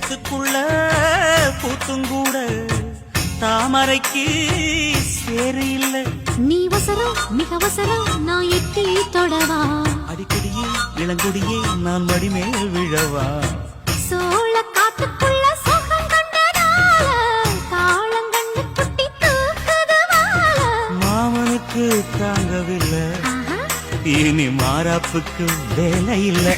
சேத்துக்குள்ள பூத்துங்கூட தாமரைக்கு சேரு இல்ல. நீ வசரம் மிக வசரம் நான் எட்டி தொடவா, அடிக்கடியே இளங்கொடியே நான் மடிமேல் விழவா. சோழ காட்டுக்குள்ள சுகம் கண்டதால காலங்கண்டு குட்டி தூக்குதுவால. மாமனுக்கு தாங்கவில்லை, இனி மாறாப்புக்கு வேலை இல்லை.